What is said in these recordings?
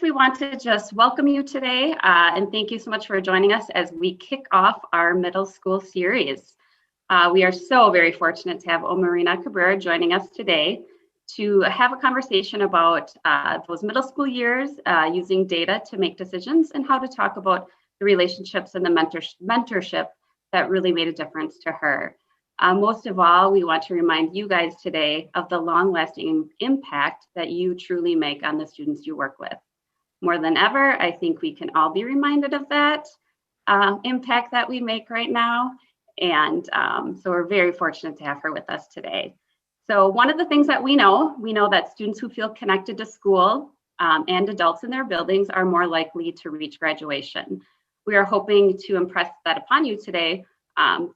we want to just welcome you today and thank you so much for joining us as we kick off our middle school series. We are so very fortunate to have Omarina Cabrera joining us today to have a conversation about those middle school years, using data to make decisions, and how to talk about the relationships and the mentorship that really made a difference to her. Most of all, we want to remind you guys today of the long-lasting impact that you truly make on the students you work with. More than ever, I think we can all be reminded of that impact that we make right now. And so we're very fortunate to have her with us today. So one of the things that we know that students who feel connected to school and adults in their buildings are more likely to reach graduation. We are hoping to impress that upon you today,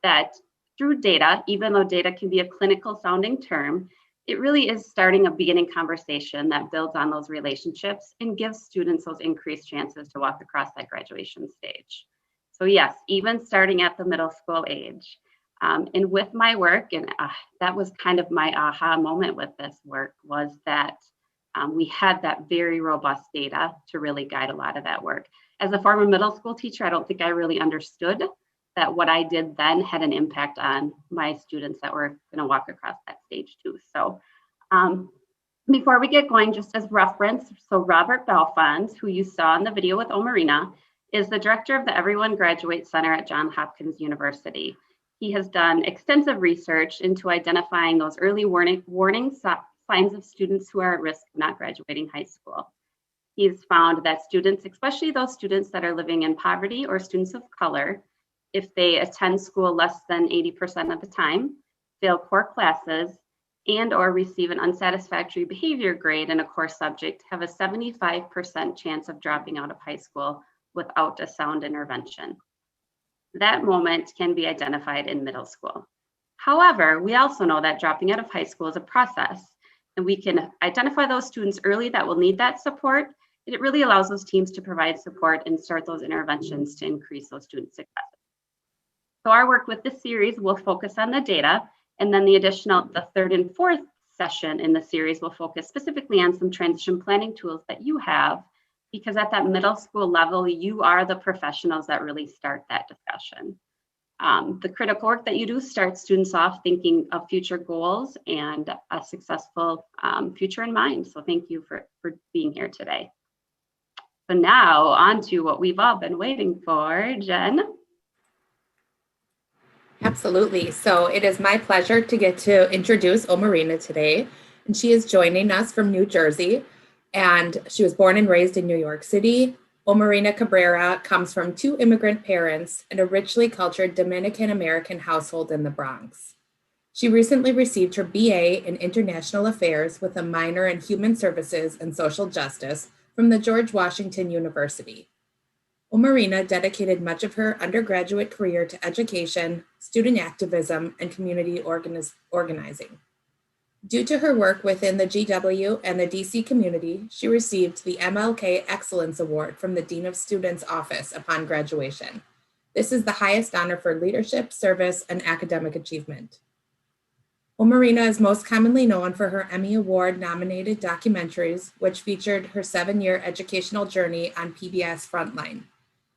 that through data, even though data can be a clinical sounding term, it really is starting a beginning conversation that builds on those relationships and gives students those increased chances to walk across that graduation stage. So yes, even starting at the middle school age. And with my work, and that was kind of my aha moment with this work, was that we had that very robust data to really guide a lot of that work. As a former middle school teacher, I don't think I really understood that what I did then had an impact on my students that were going to walk across that stage too. So before we get going, just as reference, so Robert Belfons, who you saw in the video with Omarina, is the director of the Everyone Graduates Center at Johns Hopkins University. He has done extensive research into identifying those early warning signs of students who are at risk of not graduating high school. He's found that students, especially those students that are living in poverty or students of color, if they attend school less than 80% of the time, fail core classes, and or receive an unsatisfactory behavior grade in a core subject, have a 75% chance of dropping out of high school without a sound intervention. That moment can be identified in middle school. However, we also know that dropping out of high school is a process, and we can identify those students early that will need that support. It really allows those teams to provide support and start those interventions to increase those student success. So our work with this series will focus on the data, and then the third and fourth session in the series will focus specifically on some transition planning tools that you have, because at that middle school level, you are the professionals that really start that discussion. The critical work that you do starts students off thinking of future goals and a successful future in mind. So thank you for being here today. So now on to what we've all been waiting for, Jen. Absolutely. So it is my pleasure to get to introduce Omarina today. And she is joining us from New Jersey. And she was born and raised in New York City. Omarina Cabrera comes from two immigrant parents and a richly cultured Dominican American household in the Bronx. She recently received her BA in International Affairs with a minor in Human Services and Social Justice from the George Washington University. Omarina dedicated much of her undergraduate career to education, student activism, and community organizing. Due to her work within the GW and the DC community, she received the MLK Excellence Award from the Dean of Students Office upon graduation. This is the highest honor for leadership, service, and academic achievement. Omarina is most commonly known for her Emmy Award-nominated documentaries, which featured her 7-year educational journey on PBS Frontline.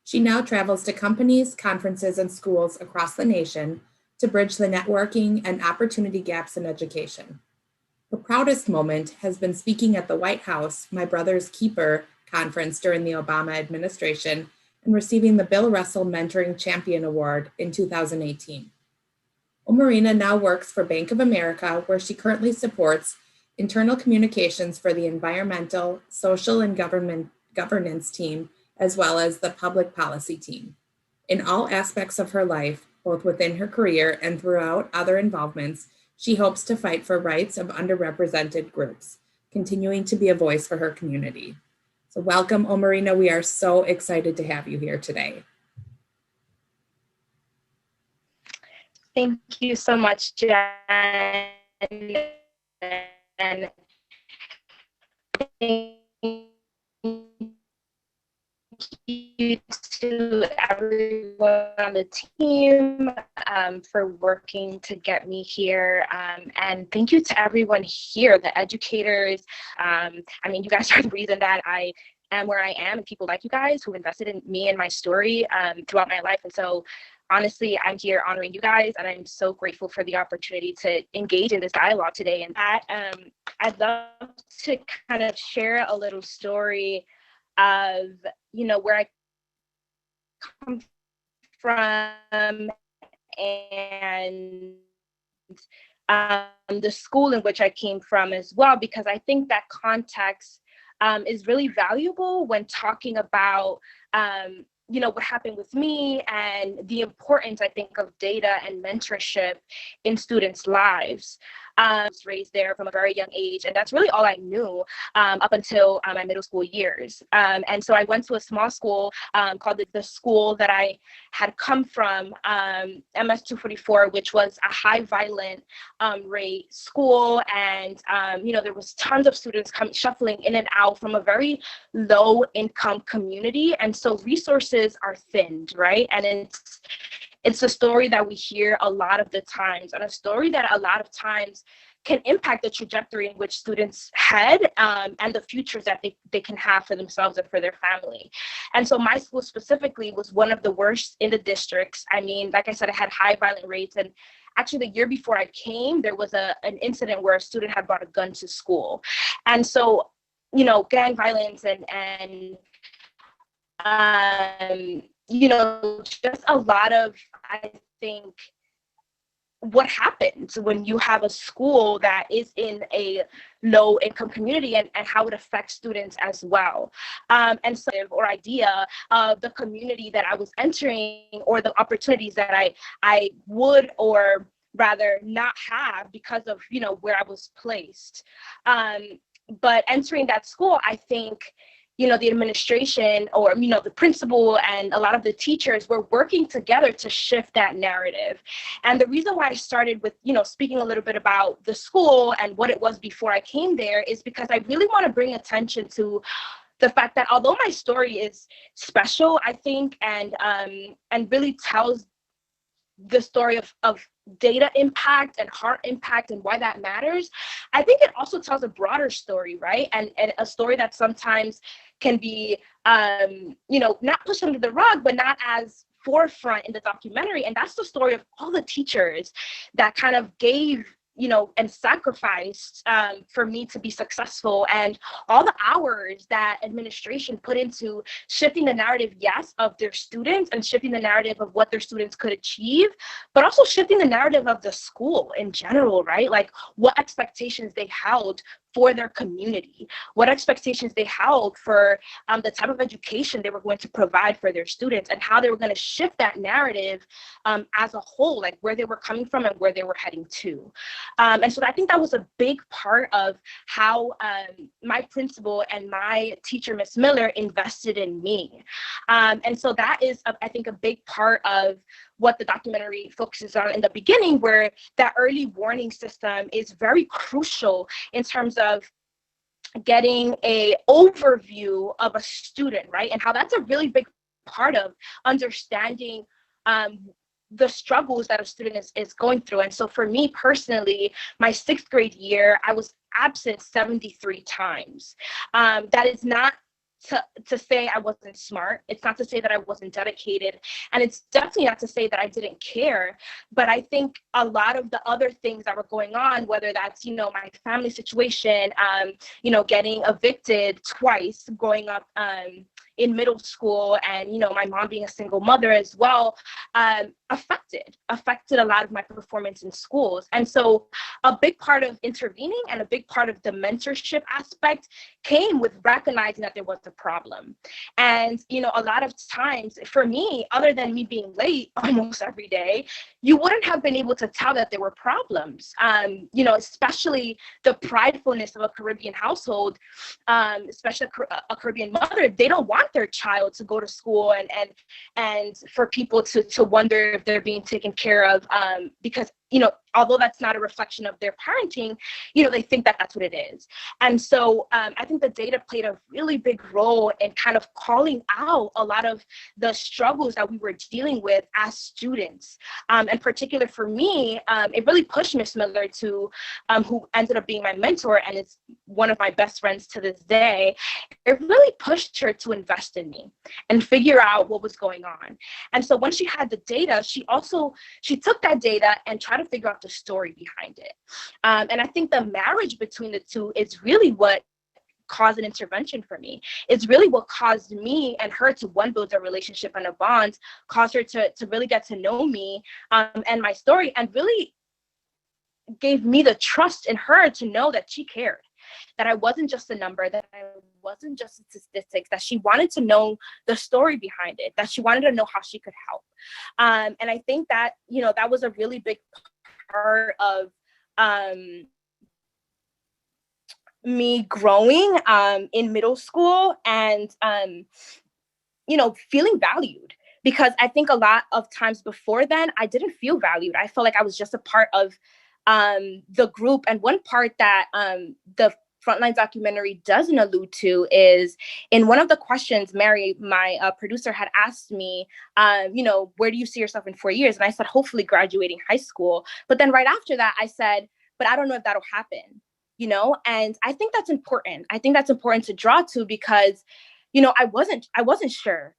She now travels to companies, conferences, and schools across the nation to bridge the networking and opportunity gaps in education. Her proudest moment has been speaking at the White House, My Brother's Keeper conference during the Obama administration and receiving the Bill Russell Mentoring Champion Award in 2018. Omarina now works for Bank of America, where she currently supports internal communications for the environmental, social, and governance team, as well as the public policy team. In all aspects of her life, both within her career and throughout other involvements, she hopes to fight for rights of underrepresented groups, continuing to be a voice for her community. So welcome, Omarina. We are so excited to have you here today. Thank you so much, Jen. And thank you to everyone on the team for working to get me here. And thank you to everyone here, the educators. I mean, you guys are the reason that I am where I am and people like you guys who invested in me and my story throughout my life. And so honestly, I'm here honoring you guys, and I'm so grateful for the opportunity to engage in this dialogue today. And I'd love to kind of share a little story of, where I come from and the school in which I came from as well, because I think that context is really valuable when talking about what happened with me and the importance, I think, of data and mentorship in students' lives. I was raised there from a very young age, and that's really all I knew up until my middle school years. And so I went to a small school called the school that I had come from, MS 244, which was a high violent rate school. And, there was tons of students shuffling in and out from a very low income community. And so resources are thinned, right? And it's a story that we hear a lot of the times, and a story that a lot of times can impact the trajectory in which students head and the futures that they can have for themselves and for their family. And so my school specifically was one of the worst in the districts. I mean, like I said, I had high violent rates. And actually the year before I came, there was an incident where a student had brought a gun to school. And so, gang violence and just a lot of, I think, what happens when you have a school that is in a low income community and how it affects students as well. And so, or idea of the community that I was entering, or the opportunities that I would, or rather not have, because of, where I was placed. But entering that school, I think, the administration, or, the principal and a lot of the teachers were working together to shift that narrative. And the reason why I started with, speaking a little bit about the school and what it was before I came there is because I really want to bring attention to the fact that although my story is special, I think, and really tells the story of data impact and heart impact and why that matters, I think it also tells a broader story, right? And a story that sometimes can be, not pushed under the rug, but not as forefront in the documentary. And that's the story of all the teachers that kind of gave, and sacrificed for me to be successful, and all the hours that administration put into shifting the narrative, yes, of their students, and shifting the narrative of what their students could achieve, but also shifting the narrative of the school in general, right? Like what expectations they held for their community, what expectations they held for the type of education they were going to provide for their students, and how they were going to shift that narrative as a whole, like where they were coming from and where they were heading to. And so I think that was a big part of how my principal and my teacher, Miss Miller, invested in me. And so that is, I think, a big part of what the documentary focuses on in the beginning, where that early warning system is very crucial in terms of getting a overview of a student, right? And how that's a really big part of understanding the struggles that a student is going through. And so for me personally, my 6th grade year, I was absent 73 times. That is not to say I wasn't smart. It's not to say that I wasn't dedicated. And it's definitely not to say that I didn't care. But I think a lot of the other things that were going on, whether that's, my family situation, getting evicted twice growing up in middle school, and, my mom being a single mother as well, affected a lot of my performance in schools. And so a big part of intervening and a big part of the mentorship aspect came with recognizing that there was a problem. And, a lot of times for me, other than me being late almost every day, you wouldn't have been able to tell that there were problems. Especially the pridefulness of a Caribbean household, especially a Caribbean mother, they don't want their child to go to school and for people to wonder if they're being taken care of, because although that's not a reflection of their parenting, they think that that's what it is. And so I think the data played a really big role in kind of calling out a lot of the struggles that we were dealing with as students. In particular for me, it really pushed Miss Miller to, who ended up being my mentor and is one of my best friends to this day. It really pushed her to invest in me and figure out what was going on. And so when she had the data, she took that data and tried to figure out the story behind it. And I think the marriage between the two is really what caused an intervention for me. It's really what caused me and her to, one, build a relationship and a bond, caused her to really get to know me and my story, and really gave me the trust in her to know that she cared, that I wasn't just a number, that I wasn't just a statistics, that she wanted to know the story behind it, that she wanted to know how she could help. And I think that, that was a really big part of me growing in middle school and, feeling valued. Because I think a lot of times before then, I didn't feel valued. I felt like I was just a part of the group. And one part that the Frontline documentary doesn't allude to is in one of the questions, Mary, my producer, had asked me, where do you see yourself in 4 years? And I said, hopefully graduating high school. But then right after that, I said, but I don't know if that'll happen, and I think that's important. I think that's important to draw to because, I wasn't sure.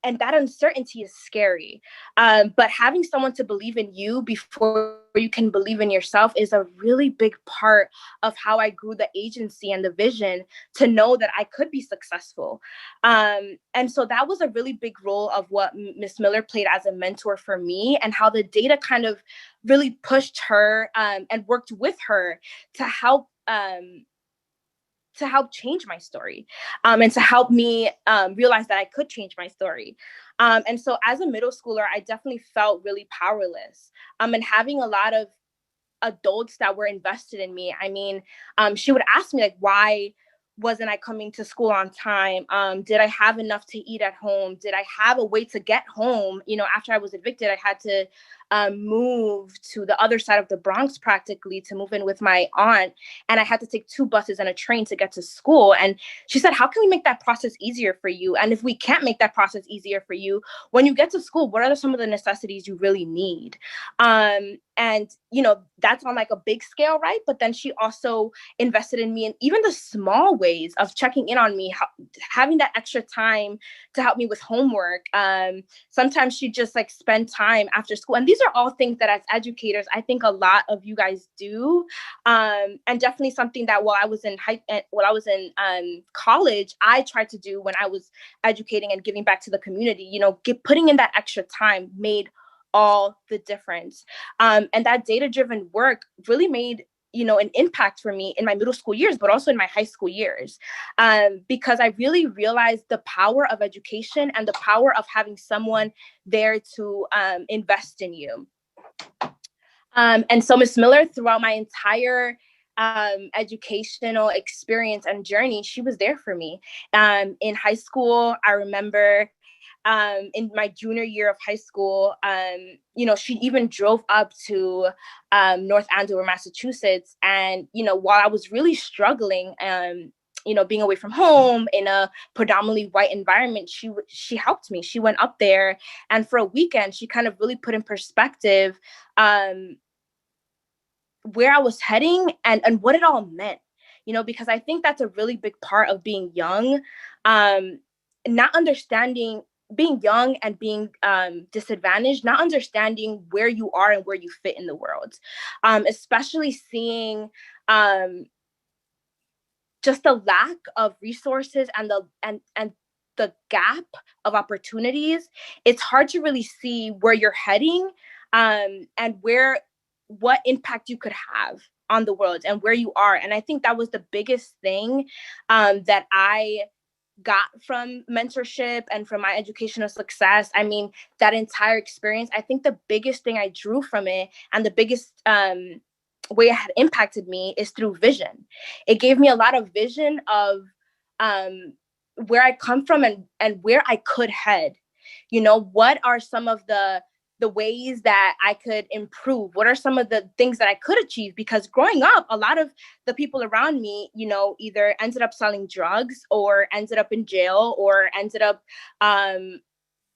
And that uncertainty is scary. But having someone to believe in you before you can believe in yourself is a really big part of how I grew the agency and the vision to know that I could be successful. And so that was a really big role of what Miss Miller played as a mentor for me, and how the data kind of really pushed her and worked with her to help change my story and to help me realize that I could change my story. And so as a middle schooler, I definitely felt really powerless. And having a lot of adults that were invested in me. I mean, she would ask me, like, why wasn't I coming to school on time? Did I have enough to eat at home? Did I have a way to get home? After I was evicted, I had to move to the other side of the Bronx practically to move in with my aunt. And I had to take 2 buses and a train to get to school. And she said, how can we make that process easier for you? And if we can't make that process easier for you, when you get to school, what are some of the necessities you really need? And, that's on like a big scale, right? But then she also invested in me in even the small ways of checking in on me, having that extra time to help me with homework. Sometimes she just like spend time after school. And these are all things that as educators, I think a lot of you guys do. And definitely something that while I was in college, I tried to do when I was educating and giving back to the community, putting in that extra time made all the difference. And that data-driven work really made an impact for me in my middle school years, but also in my high school years, because I really realized the power of education and the power of having someone there to invest in you. And so Ms. Miller, throughout my entire educational experience and journey, she was there for me. In high school, I remember in my junior year of high school, she even drove up to North Andover, Massachusetts. And, while I was really struggling, being away from home in a predominantly white environment, she helped me. She went up there, and for a weekend, she kind of really put in perspective where I was heading and what it all meant, because I think that's a really big part of being young, not understanding being young and being disadvantaged, not understanding where you are and where you fit in the world, especially seeing just the lack of resources and the gap of opportunities. It's hard to really see where you're heading and what impact you could have on the world and where you are. And I think that was the biggest thing that I got from mentorship and from my educational success. I mean, that entire experience, I think the biggest thing I drew from it and the biggest way it had impacted me is through vision. It gave me a lot of vision of where I come from and where I could head. What are some of the the ways that I could improve? What are some of the things that I could achieve? Because growing up, a lot of the people around me, you know, either ended up selling drugs or ended up in jail or ended up,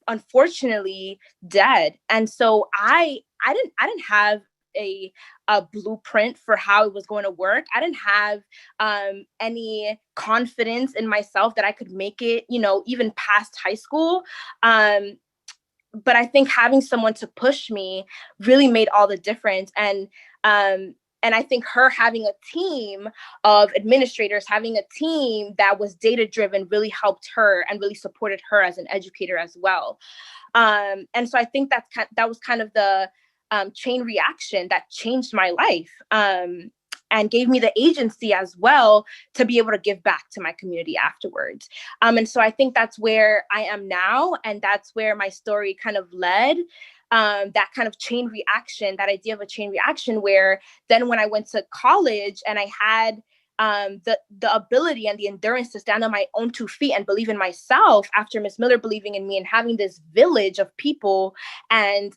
unfortunately, dead. And so I didn't have a blueprint for how it was going to work. I didn't have any confidence in myself that I could make it, you know, even past high school. But I think having someone to push me really made all the difference. And I think her having a team of administrators, having a team that was data driven really helped her and really supported her as an educator as well. And so I think that was kind of the chain reaction that changed my life. And gave me the agency as well to be able to give back to my community afterwards. And so I think that's where I am now. And that's where my story kind of led, that kind of chain reaction, that idea of a chain reaction, where then when I went to college and I had the ability and the endurance to stand on my own 2 feet and believe in myself after Miss Miller believing in me and having this village of people and,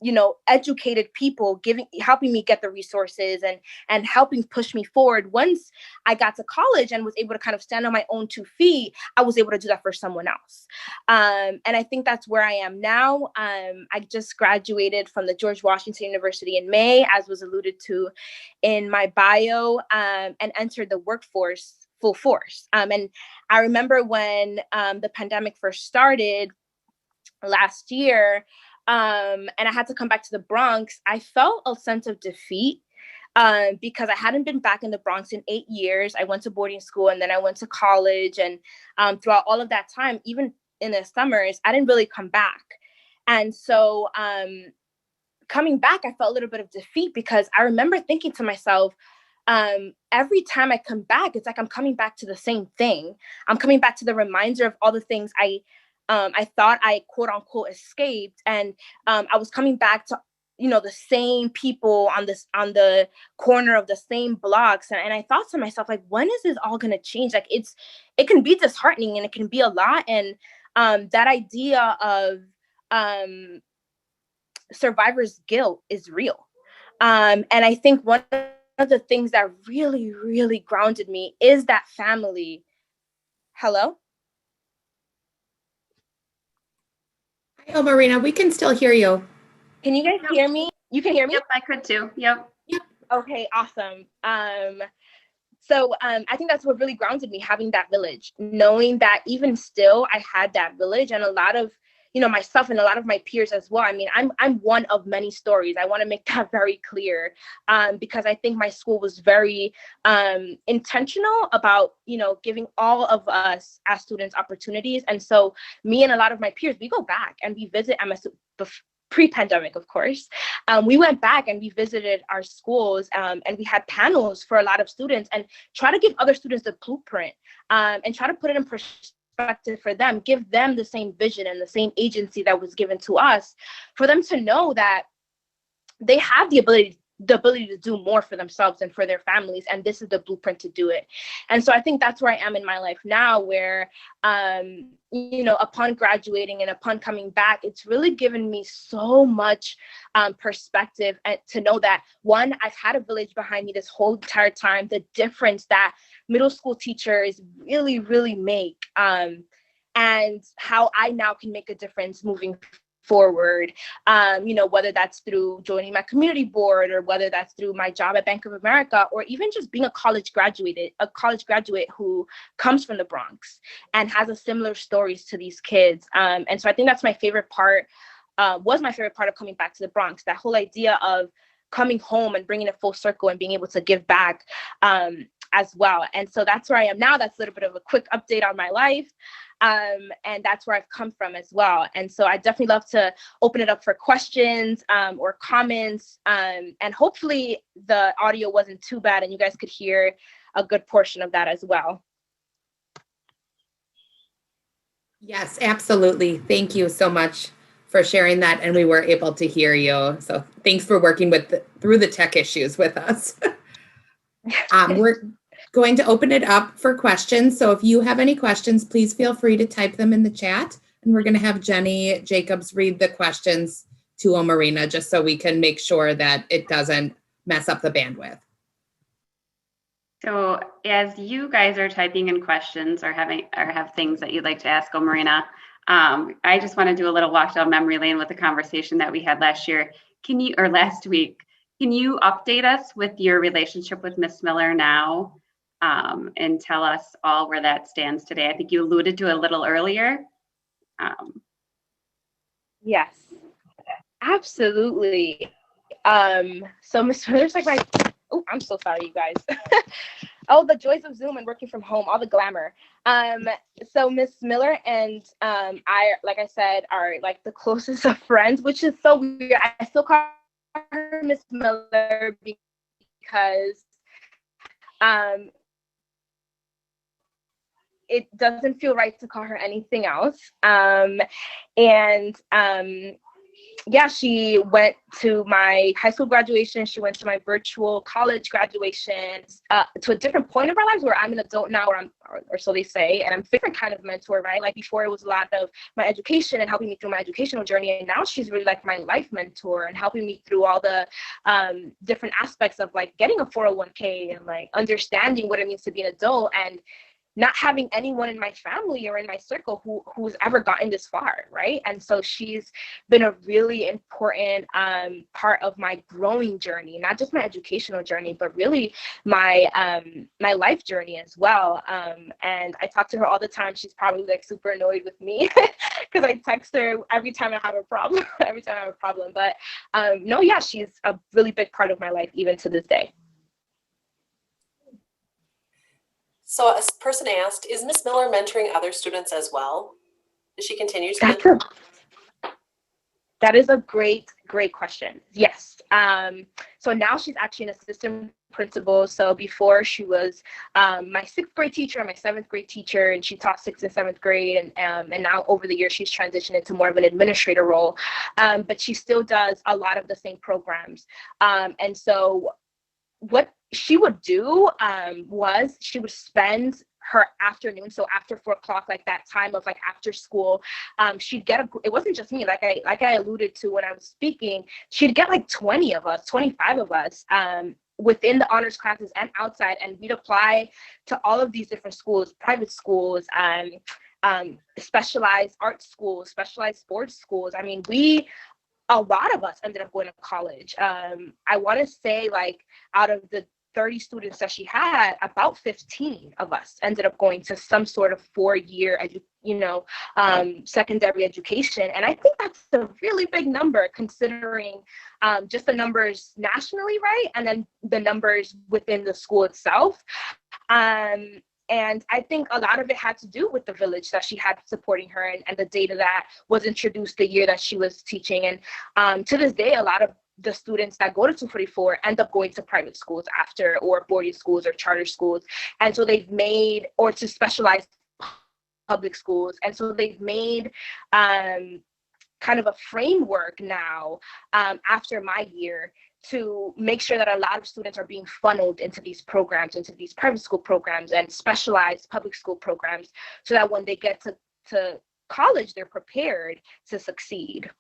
you know, educated people helping me get the resources and helping push me forward. Once I got to college and was able to kind of stand on my own 2 feet, I was able to do that for someone else. And I think that's where I am now. I just graduated from the George Washington University in May, as was alluded to in my bio, and entered the workforce full force. And I remember when the pandemic first started last year, and I had to come back to the Bronx, I felt a sense of defeat because I hadn't been back in the Bronx in 8 years. I went to boarding school and then I went to college. And throughout all of that time, even in the summers, I didn't really come back. And so coming back, I felt a little bit of defeat because I remember thinking to myself, every time I come back, it's like I'm coming back to the same thing. I'm coming back to the reminder of all the things I thought I quote unquote escaped, and I was coming back to, you know, the same people on the corner of the same blocks, and I thought to myself, like, when is this all gonna change? Like, it can be disheartening and it can be a lot, and that idea of survivor's guilt is real, and I think one of the things that really, really grounded me is that family. Hello? Hi, Omarina, we can still hear you. Can you guys hear me? You can hear me? Yep, I could too. Yep. Okay, awesome. So I think that's what really grounded me, having that village, knowing that even still I had that village, and a lot of, you know, myself and a lot of my peers as well. I mean, I'm one of many stories. I want to make that very clear, because I think my school was very intentional about, you know, giving all of us as students opportunities. And so me and a lot of my peers, we go back and we visit MSU pre-pandemic, of course. We went back and we visited our schools, and we had panels for a lot of students and try to give other students the blueprint, and try to put it in perspective for them, give them the same vision and the same agency that was given to us, for them to know that they have the ability to do more for themselves and for their families, and this is the blueprint to do it. And so I think that's where I am in my life now, where you know, upon graduating and upon coming back, it's really given me so much perspective, and to know that, one, I've had a village behind me this whole entire time, the difference that middle school teachers really, really make, and how I now can make a difference moving forward, you know, whether that's through joining my community board, or whether that's through my job at Bank of America, or even just being a college graduate who comes from the Bronx and has a similar stories to these kids. And so I think that's my favorite part, was my favorite part of coming back to the Bronx, that whole idea of coming home and bringing it full circle and being able to give back as well. And so that's where I am now. That's a little bit of a quick update on my life. And that's where I've come from as well. And so I definitely love to open it up for questions or comments. And hopefully the audio wasn't too bad and you guys could hear a good portion of that as well. Yes, absolutely. Thank you so much for sharing that. And we were able to hear you. So thanks for working through the tech issues with us. We're going to open it up for questions. So if you have any questions, please feel free to type them in the chat. And we're going to have Jenny Jacobs read the questions to Omarina, just so we can make sure that it doesn't mess up the bandwidth. So as you guys are typing in questions or have things that you'd like to ask Omarina, I just want to do a little walk down memory lane with the conversation that we had last week. Can you update us with your relationship with Miss Miller now, and tell us all where that stands today? I think you alluded to it a little earlier. Yes, absolutely. So Miss Miller's like I'm so sorry, you guys. Oh, the joys of Zoom and working from home, all the glamour. So Miss Miller and I, like I said, are like the closest of friends, which is so weird. I still call her Miss Miller because it doesn't feel right to call her anything else. Yeah, she went to my high school graduation. She went to my virtual college graduation, to a different point of our lives where I'm an adult now, or so they say, and I'm a different kind of mentor, right? Like before, it was a lot of my education and helping me through my educational journey, and now she's really like my life mentor and helping me through all the different aspects of like getting a 401k and like understanding what it means to be an adult and not having anyone in my family or in my circle who's ever gotten this far, right? And so she's been a really important part of my growing journey, not just my educational journey, but really my my life journey as well. And I talk to her all the time. She's probably like super annoyed with me because I text her every time I have a problem, But no, yeah, she's a really big part of my life even to this day. So a person asked, is Miss Miller mentoring other students as well? Does she continue to mentor? That is a great question. Yes. So now she's actually an assistant principal. So before she was my 6th grade teacher and my 7th grade teacher, and she taught 6th and 7th grade. And now over the years, she's transitioned into more of an administrator role. But she still does a lot of the same programs. And so what she would do was she would spend her afternoon, so after 4 o'clock, like that time of like after school, she'd get it wasn't just me, like I alluded to when I was speaking, she'd get like 20 of us, 25 of us within the honors classes and outside, and we'd apply to all of these different schools, private schools, specialized art schools, specialized sports schools. I mean, a lot of us ended up going to college. I want to say like out of the 30 students that she had, about 15 of us ended up going to some sort of 4-year, secondary education. And I think that's a really big number considering just the numbers nationally, right? And then the numbers within the school itself. And I think a lot of it had to do with the village that she had supporting her and the data that was introduced the year that she was teaching. And to this day, a lot of the students that go to 244 end up going to private schools after, or boarding schools or charter schools. And so they've made, or to specialized public schools. And so they've made kind of a framework now after my year to make sure that a lot of students are being funneled into these programs, into these private school programs and specialized public school programs, so that when they get to college, they're prepared to succeed.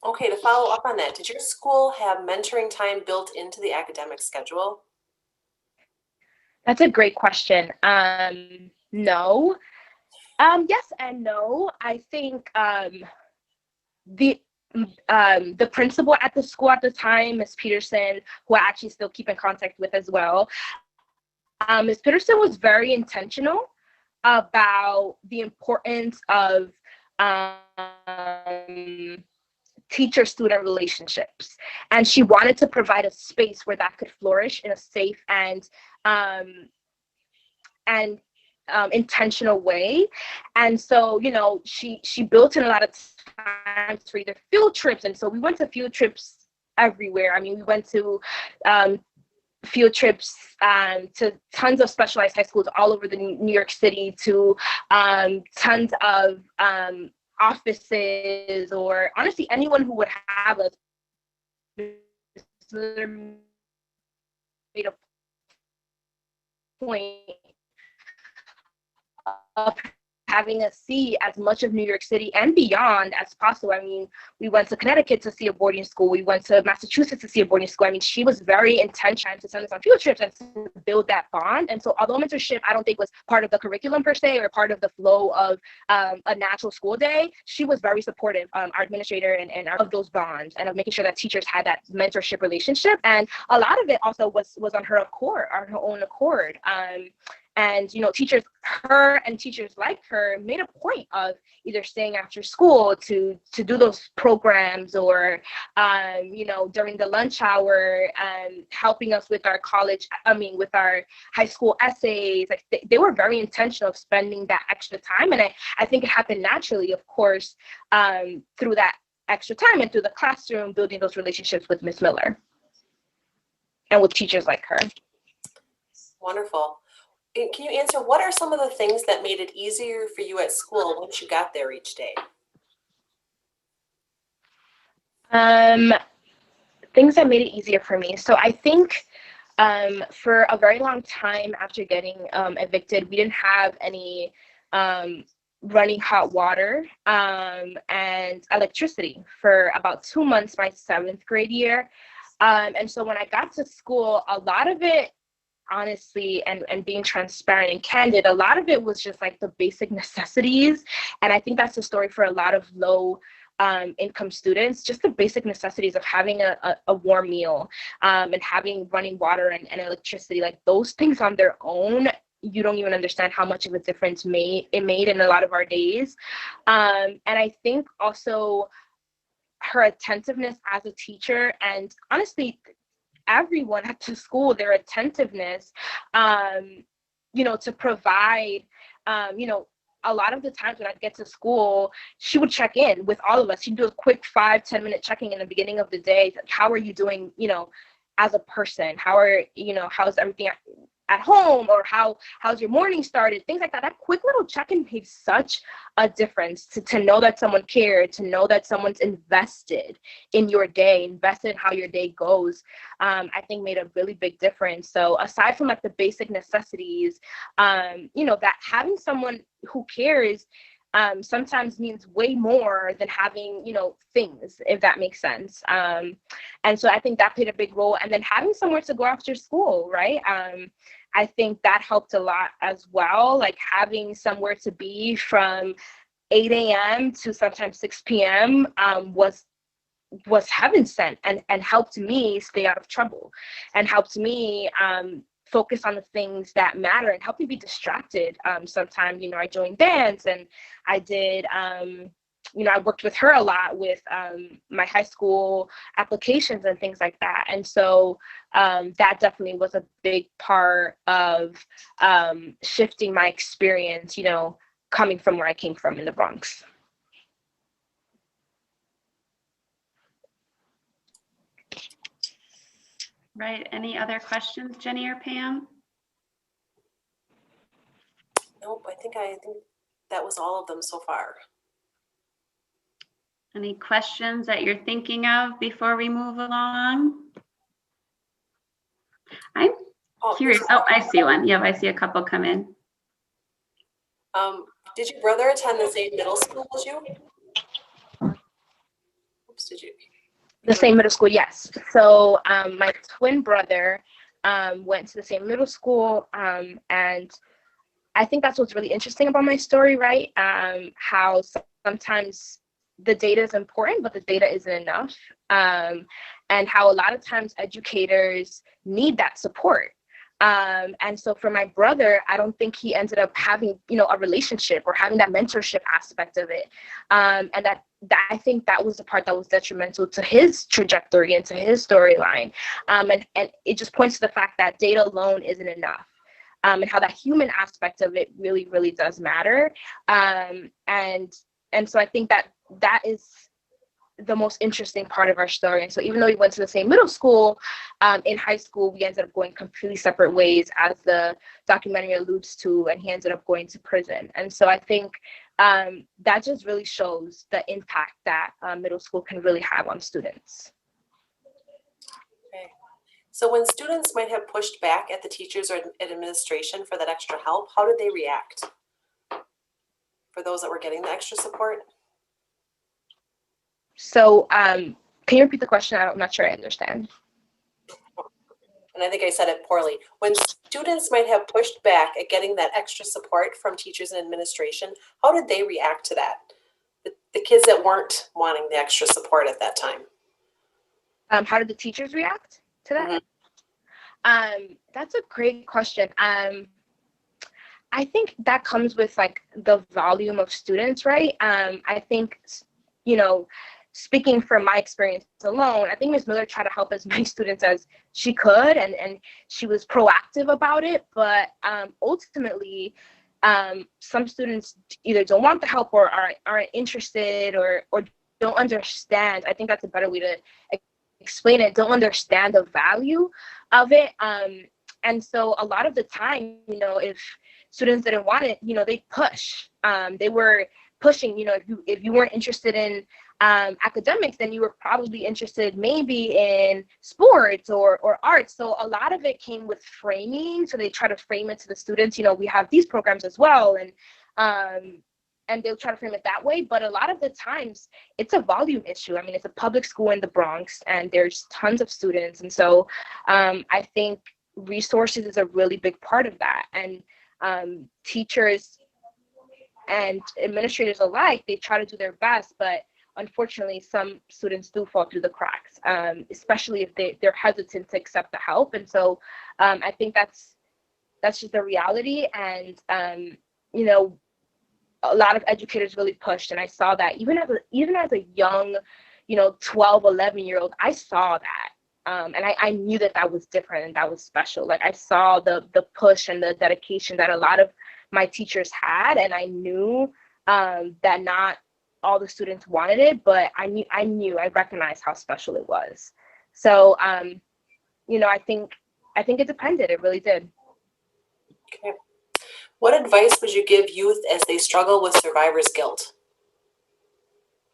Okay, to follow up on that, did your school have mentoring time built into the academic schedule? That's a great question. No. Yes and no. I think the principal at the school at the time, Ms. Peterson, who I actually still keep in contact with as well, Ms. Peterson was very intentional about the importance of teacher-student relationships. And she wanted to provide a space where that could flourish in a safe and intentional way. And so, she built in a lot of times for either field trips. And so we went to field trips everywhere. I mean, we went to field trips to tons of specialized high schools all over the New York City, to tons of offices, or honestly anyone who would have us made a point of having us see as much of New York City and beyond as possible. I mean, we went to Connecticut to see a boarding school. We went to Massachusetts to see a boarding school. I mean, she was very intentional to send us on field trips and to build that bond. And so although mentorship, I don't think was part of the curriculum per se or part of the flow of a natural school day, she was very supportive, our administrator and of those bonds and of making sure that teachers had that mentorship relationship. And a lot of it also was on her own accord. And, you know, her and teachers like her made a point of either staying after school to do those programs or, you know, during the lunch hour and helping us with our with our high school essays. Like they were very intentional of spending that extra time. And I think it happened naturally, of course, through that extra time and through the classroom, building those relationships with Miss Miller and with teachers like her. Wonderful. And can you answer, what are some of the things that made it easier for you at school once you got there each day? Things that made it easier for me. So I think for a very long time after getting evicted, we didn't have any running hot water and electricity for about 2 months my 7th grade year. And so when I got to school, a lot of it, honestly, and being transparent and candid, a lot of it was just like the basic necessities. And I think that's the story for a lot of low income students, just the basic necessities of having a warm meal and having running water and electricity. Like those things on their own, you don't even understand how much of a difference it made in a lot of our days. And I think also her attentiveness as a teacher, and honestly, everyone at the school, their attentiveness, you know, to provide, you know, a lot of the times when I'd get to school, she would check in with all of us. She'd do a quick 5-10 minute checking in the beginning of the day. How are you doing, you know, as a person? How's everything at home, or how's your morning started? Things like that. That quick little check-in made such a difference to know that someone cared, to know that someone's invested in your day, invested in how your day goes. I think made a really big difference. So aside from like the basic necessities, you know, that having someone who cares sometimes means way more than having, you know, things, if that makes sense. And so I think that played a big role. And then having somewhere to go after school, right? I think that helped a lot as well. Like having somewhere to be from 8 a.m. to sometimes 6 p.m. Was heaven sent and helped me stay out of trouble and helped me focus on the things that matter and help me be distracted. Sometimes, you know, I joined dance and I did, you know, I worked with her a lot with my high school applications and things like that. And so that definitely was a big part of shifting my experience, you know, coming from where I came from in the Bronx. Right. Any other questions, Jenny or Pam? Nope, I think that was all of them so far. Any questions that you're thinking of before we move along? I'm curious. Oh, I see one. Yep, I see a couple come in. Did your brother attend the same middle school as you? Oops, did you? The same middle school, yes. So my twin brother went to the same middle school, and I think that's what's really interesting about my story, right? How sometimes the data is important, but the data isn't enough, and how a lot of times educators need that support. And so for my brother, I don't think he ended up having, you know, a relationship or having that mentorship aspect of it. And that I think that was the part that was detrimental to his trajectory and to his storyline. And it just points to the fact that data alone isn't enough. And how that human aspect of it really, really does matter. And so I think that is the most interesting part of our story. And so even though we went to the same middle school, in high school, we ended up going completely separate ways, as the documentary alludes to, and he ended up going to prison. And so I think that just really shows the impact that middle school can really have on students. Okay. So when students might have pushed back at the teachers or administration for that extra help, how did they react? for those that were getting the extra support? So can you repeat the question? I'm not sure I understand. And I think I said it poorly. When students might have pushed back at getting that extra support from teachers and administration, how did they react to that? The kids that weren't wanting the extra support at that time. How did the teachers react to that? That's a great question. I think that comes with like the volume of students, right? I think, you know, speaking from my experience alone, I think Ms. Miller tried to help as many students as she could, and she was proactive about it. But ultimately, some students either don't want the help or aren't interested or don't understand. I think that's a better way to explain it. Don't understand the value of it. And so a lot of the time, you know, if students didn't want it, you know, they push. They were pushing, you know, if you weren't interested in academics, then you were probably interested maybe in sports or arts. So a lot of it came with framing. So they try to frame it to the students, you know, we have these programs as well. And they'll try to frame it that way. But a lot of the times it's a volume issue. I mean, it's a public school in the Bronx and there's tons of students. And so I think resources is a really big part of that. And teachers and administrators alike, they try to do their best, but unfortunately, some students do fall through the cracks, especially if they're hesitant to accept the help. And so I think that's just the reality. And, you know, a lot of educators really pushed. And I saw that even as a young, you know, 12, 11-year-old, I saw that. And I knew that was different and that was special. Like I saw the push and the dedication that a lot of my teachers had. And I knew that not all the students wanted it, but I recognized how special it was. So, you know, I think it depended. It really did. Okay. What advice would you give youth as they struggle with survivor's guilt?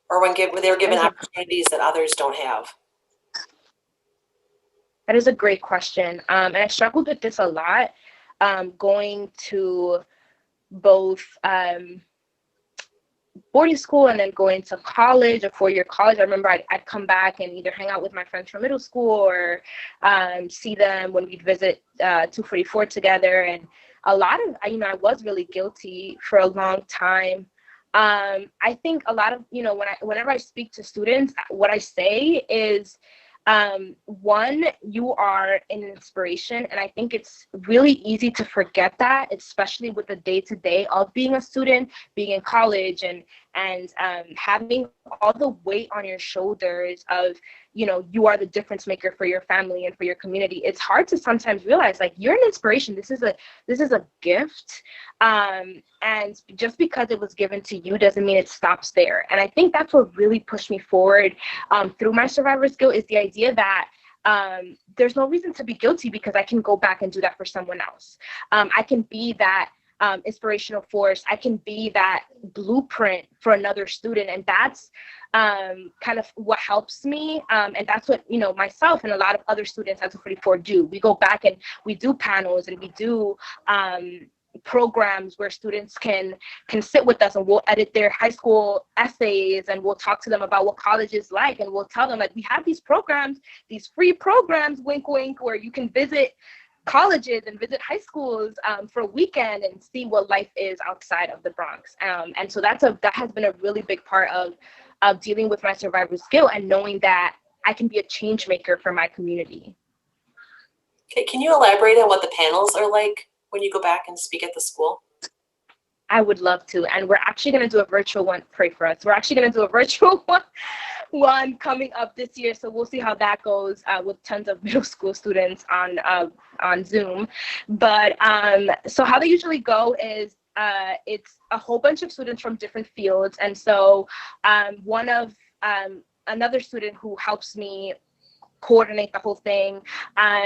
Or when they were given opportunities that others don't have? That is a great question. And I struggled with this a lot, going to both boarding school and then going to college, a 4-year college. I remember I'd come back and either hang out with my friends from middle school or see them when we'd visit 244 together. And a lot of, you know, I was really guilty for a long time. I think a lot of, you know, whenever I speak to students, what I say is, one, you are an inspiration. And I think it's really easy to forget that, especially with the day-to-day of being a student, being in college and having all the weight on your shoulders of, you know, you are the difference maker for your family and for your community. It's hard to sometimes realize like you're an inspiration. This is a gift. And just because it was given to you doesn't mean it stops there. And I think that's what really pushed me forward through my survivor's guilt, is the idea that there's no reason to be guilty because I can go back and do that for someone else. I can be that inspirational force. I can be that blueprint for another student. And that's kind of what helps me. And that's what, you know, myself and a lot of other students at 244 do. We go back and we do panels and we do programs where students can sit with us and we'll edit their high school essays and we'll talk to them about what college is like, and we'll tell them like we have these programs, these free programs, wink wink, where you can visit colleges and visit high schools for a weekend and see what life is outside of the Bronx. And so that has been a really big part of dealing with my survivor's guilt and knowing that I can be a change maker for my community. Okay, can you elaborate on what the panels are like when you go back and speak at the school? I would love to. And we're actually going to do a virtual one. Pray for us. We're actually going to do a virtual one coming up this year. So we'll see how that goes with tons of middle school students on Zoom. But so how they usually go is it's a whole bunch of students from different fields. And so another student who helps me coordinate the whole thing,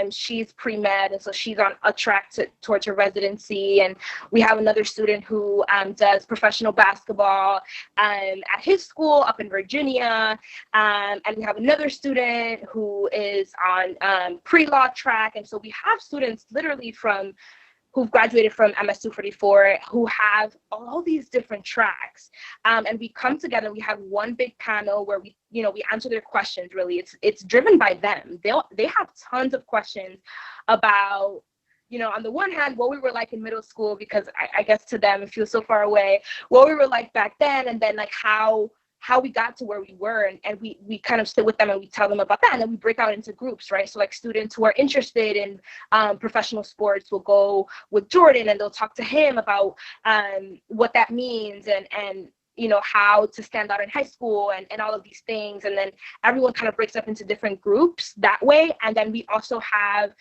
she's pre-med, and so she's on a track towards her residency. And we have another student who does professional basketball at his school up in Virginia, and we have another student who is on pre-law track. And so we have students literally from who've graduated from MS-244, who have all these different tracks. And we come together, we have one big panel where we answer their questions. Really, it's driven by them. They have tons of questions about, on the one hand, what we were like in middle school, because I guess to them, it feels so far away, what we were like back then, and then like how we got to where we were, and we kind of sit with them and we tell them about that, and then we break out into groups, right? So like students who are interested in professional sports will go with Jordan and they'll talk to him about what that means and how to stand out in high school and all of these things. And then everyone kind of breaks up into different groups that way. And then we also have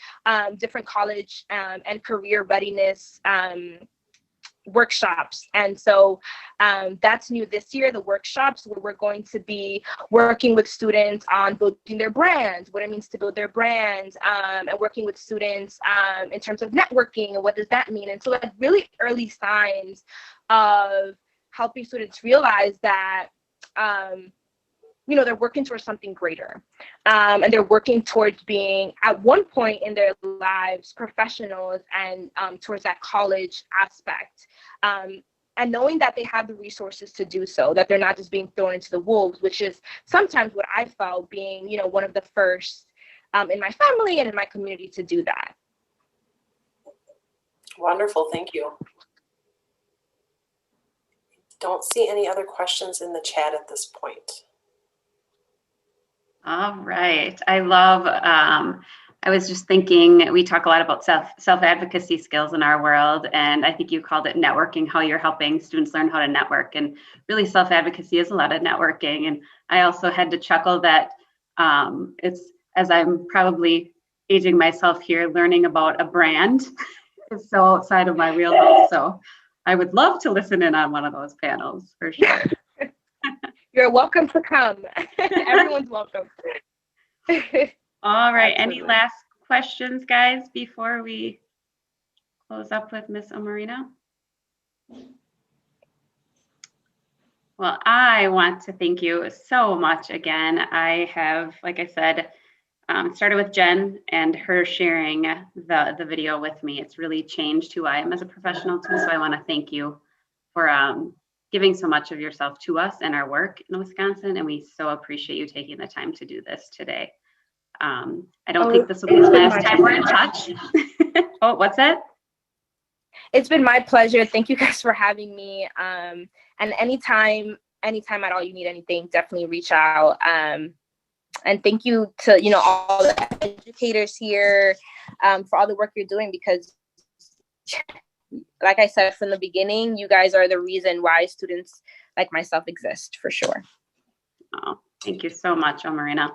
different college and career readiness workshops. And so that's new this year, the workshops, where we're going to be working with students on building their brands, what it means to build their brands, and working with students in terms of networking and what does that mean. And so like really early signs of helping students realize that they're working towards something greater, and they're working towards being, at one point in their lives, professionals, and towards that college aspect, and knowing that they have the resources to do so, that they're not just being thrown into the wolves, which is sometimes what I felt, being one of the first in my family and in my community to do that. Wonderful, thank you. Don't see any other questions in the chat at this point. All right. I love, I was just thinking, we talk a lot about self-advocacy skills in our world, and I think you called it networking, how you're helping students learn how to network. And really self-advocacy is a lot of networking. And I also had to chuckle that it's, as I'm probably aging myself here, learning about a brand is so outside of my wheelhouse. So I would love to listen in on one of those panels for sure. You're welcome to come. Everyone's welcome. All right. Absolutely. Any last questions, guys, before we close up with Miss Omarina? Well, I want to thank you so much again. I have, like I said, started with Jen and her sharing the video with me. It's really changed who I am as a professional too. So I want to thank you for giving so much of yourself to us and our work in Wisconsin. And we so appreciate you taking the time to do this today. I don't think this will be the last time we're in touch. Oh, what's that? It's been my pleasure. Thank you guys for having me. And anytime at all you need anything, definitely reach out. And thank you to, all the educators here for all the work you're doing, because like I said from the beginning, you guys are the reason why students like myself exist, for sure. Oh, thank you so much, Omarina.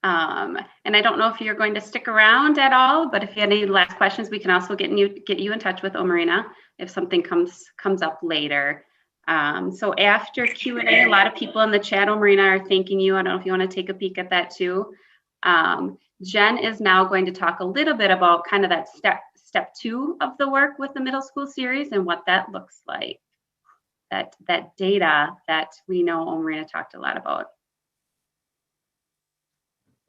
And I don't know if you're going to stick around at all, but if you have any last questions, we can also get you in touch with Omarina if something comes up later. So after Q&A, a lot of people in the chat, Omarina, are thanking you. I don't know if you want to take a peek at that too. Jen is now going to talk a little bit about kind of that step 2 of the work with the middle school series and what that looks like. That data that we know Omarina talked a lot about.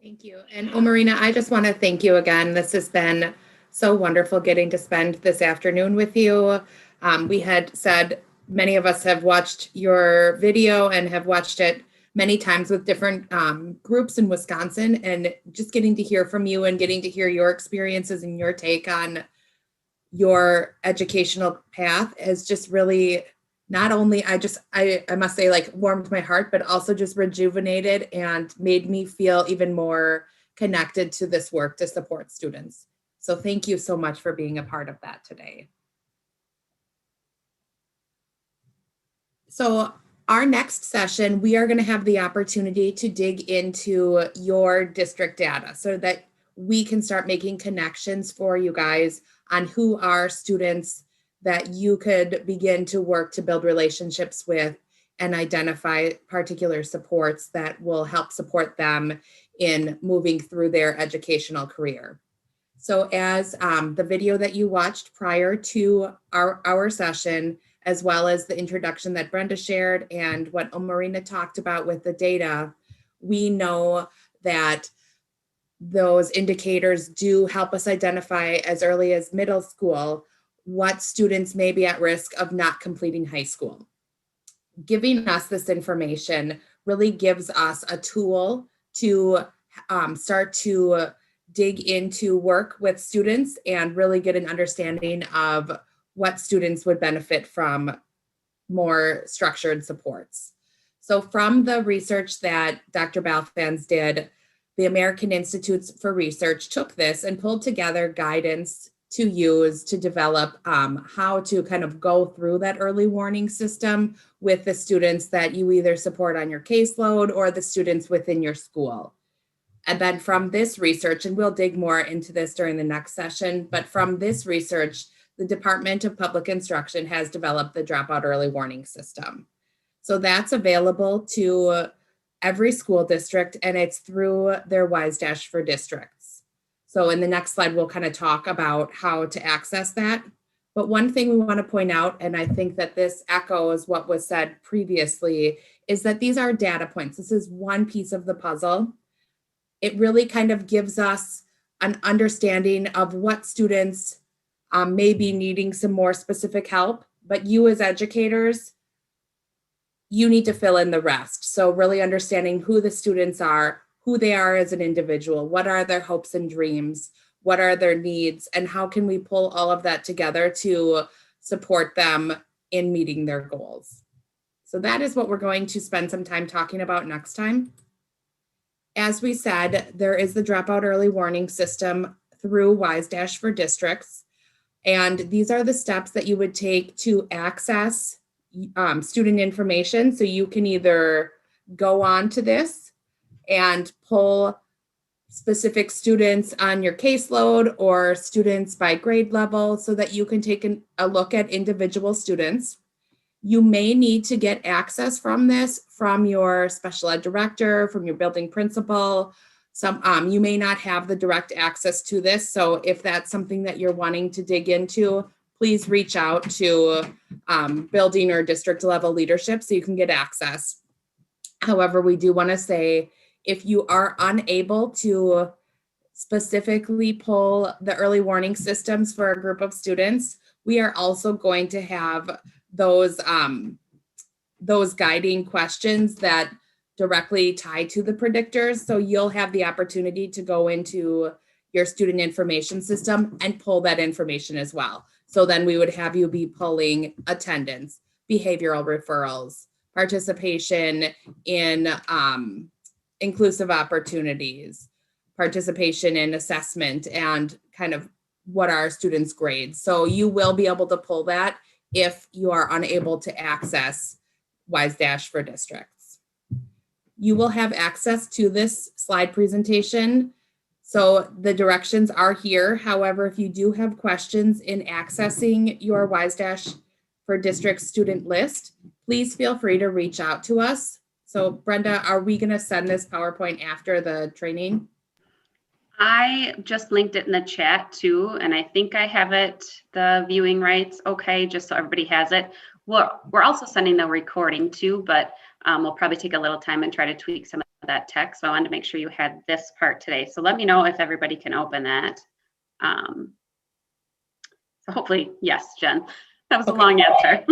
Thank you. And Omarina, I just want to thank you again. This has been so wonderful getting to spend this afternoon with you. We had said many of us have watched your video and have watched it many times with different groups in Wisconsin, and just getting to hear from you and getting to hear your experiences and your take on your educational path has just really not only, I must say, like, warmed my heart, but also just rejuvenated and made me feel even more connected to this work to support students. So thank you so much for being a part of that today. So our next session, we are going to have the opportunity to dig into your district data so that we can start making connections for you guys on who are students that you could begin to work to build relationships with and identify particular supports that will help support them in moving through their educational career. So as the video that you watched prior to our session, as well as the introduction that Brenda shared and what Omarina talked about with the data, we know that those indicators do help us identify as early as middle school what students may be at risk of not completing high school. Giving us this information really gives us a tool to start to dig into work with students and really get an understanding of what students would benefit from more structured supports. So from the research that Dr. Balfans did, the American Institutes for Research took this and pulled together guidance to use to develop how to kind of go through that early warning system with the students that you either support on your caseload or the students within your school. And then from this research, and we'll dig more into this during the next session, but from this research, the Department of Public Instruction has developed the Dropout Early Warning System. So that's available to every school district, and it's through their WISE- for districts. So in the next slide, we'll kind of talk about how to access that. But one thing we want to point out, and I think that this echoes what was said previously, is that these are data points. This is one piece of the puzzle. It really kind of gives us an understanding of what students may be needing some more specific help, but you as educators, you need to fill in the rest. So really understanding who the students are, who they are as an individual, what are their hopes and dreams, what are their needs, and how can we pull all of that together to support them in meeting their goals. So that is what we're going to spend some time talking about next time. As we said, there is the Dropout Early Warning System through WISE- for districts. And these are the steps that you would take to access student information. So you can either go on to this and pull specific students on your caseload or students by grade level so that you can take a look at individual students. You may need to get access from this from your special ed director, from your building principal. You may not have the direct access to this. So if that's something that you're wanting to dig into, please reach out to building or district level leadership so you can get access. However, we do want to say, if you are unable to specifically pull the early warning systems for a group of students, we are also going to have those guiding questions that directly tie to the predictors. So you'll have the opportunity to go into your student information system and pull that information as well. So then we would have you be pulling attendance, behavioral referrals, participation in inclusive opportunities, participation in assessment, and kind of what are students' grades. So you will be able to pull that if you are unable to access WISE- for districts. You will have access to this slide presentation. So the directions are here. However, if you do have questions in accessing your WISE- for district student list, please feel free to reach out to us. So Brenda, are we gonna send this PowerPoint after the training? I just linked it in the chat too, and I think I have it, the viewing rights, okay, just so everybody has it. We're also sending the recording too, but we'll probably take a little time and try to tweak some of that text. So I wanted to make sure you had this part today. So let me know if everybody can open that. So hopefully, yes, Jen. That was a long answer.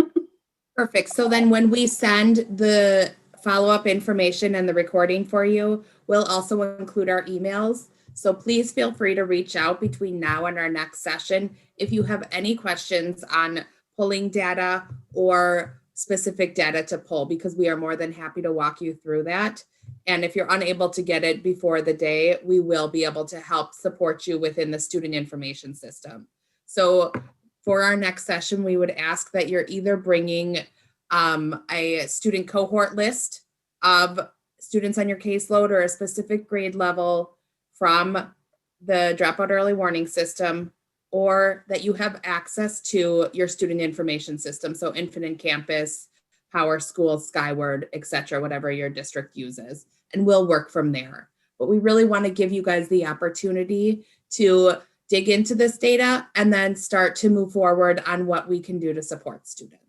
Perfect. So then when we send the follow-up information and the recording for you, we'll also include our emails. So please feel free to reach out between now and our next session if you have any questions on pulling data or specific data to pull, because we are more than happy to walk you through that. And if you're unable to get it before the day, we will be able to help support you within the student information system. So for our next session, we would ask that you're either bringing a student cohort list of students on your caseload or a specific grade level from the Dropout Early Warning System, or that you have access to your student information system. So Infinite Campus, Power School, Skyward, etc., whatever your district uses, and we'll work from there. But we really want to give you guys the opportunity to dig into this data and then start to move forward on what we can do to support students.